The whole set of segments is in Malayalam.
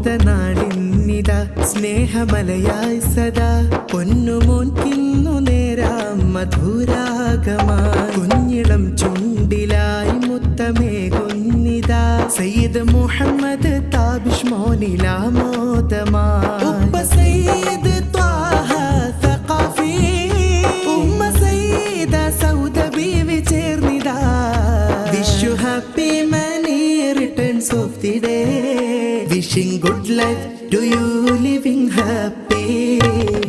മോദനാളിന്നിതാ സ്നേഹമലയായി സദാ പൊന്നുമോൻ കിന്നു നേരാം മധുരാഗമായി കുഞ്ഞിളം ചുണ്ടിലായി മുത്തമേകുന്നിതാ സയ്യിദ് മുഹമ്മദ് താബിഷ് മോനിലാമോദമായി ഉപ്പ സയ്യിദ് ത്വാഹ സഖാഫി ഉമ്മ സയ്യിദ സൗദ ബീവി ചേർന്നിതാ wish you happy many returns of the day wishing good life to you living happy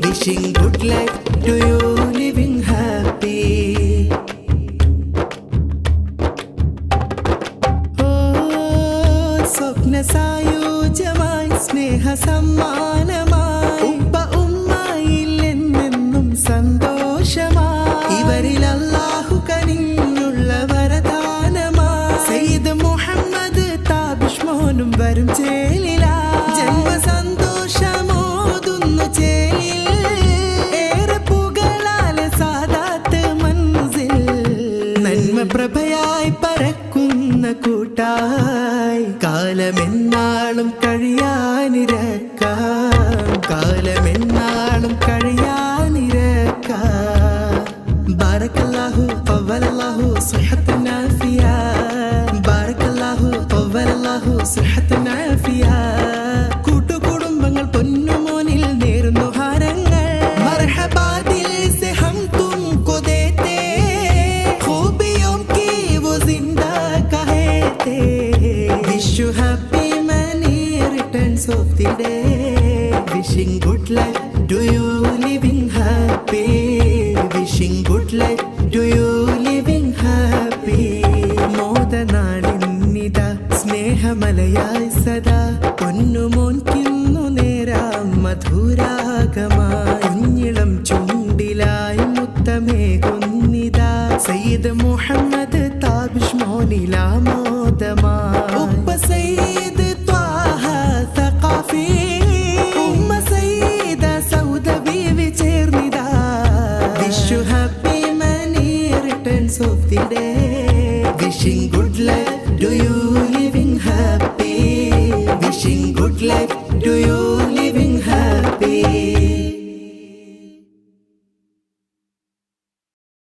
wishing good life to you living happy സ്വപ്ന സായുജ്യമായി സ്നേഹ സമ്മാനമായി ഉപ്പ ഉമ്മയിലെന്നും സന്തോഷമായി ഇവരിൽ അല്ലാഹു കനിഞ്ഞുള്ള വരദാനമായി സയ്യിദ് മുഹമ്മദ് താബിഷ് മോനും വരും ചേലില ജന്മസന്തോഷമോതുന്നു ചേലിൽ ഏറെ പുകളാലെ സാദാത്ത് മൻസിൽ നന്മ പ്രഭയായി പരക്കുന്ന കൂട്ടായി കാലമെന്നാളും കഴിയാനിരക്കാം കാലമെന്നാളും കഴിയാനിരക്കാം ബാരക്കല്ലാഹു ഖവ്വലല്ലാഹു സിഹത്തൻ ആഫിയ ബാരക്കല്ലാഹു ഖവ്വലല്ലാഹു സിഹത്തൻ ആഫിയ കൂട്ടുകുടുംബങ്ങൾ പൊന്നുമോനിൽ നേരുന്നു ഹാരങ്ങൾ മർഹബാ ദിൽ സെ ഹം തുംകോ ദേത്തെ ഖൂബിയോം കി വോ ജിന്ദാ കഹത്തെ wish you happy many returns of the day wishing good life to you living happy wishing good life to you living happy മോദനാളിന്നിതാ സ്നേഹമലയായി സദാ പൊന്നുമോൻ കിന്നു നേരാം മധുരാഗമായി കുഞ്ഞിളം ചുണ്ടിലായി മുത്തമേകുന്നിതാ സയ്യിദ് മുഹമ്മദ് താബിഷ് മോനിലാമോദമായി ഉപ്പ സയ്യിദ് ത്വാഹ സഖാഫി ഉമ്മ സയ്യിദ സൗദ ബീവി ചേർന്നിതാ wish you happy many returns of the day wishing good life to you living happy wishing good life to you living happy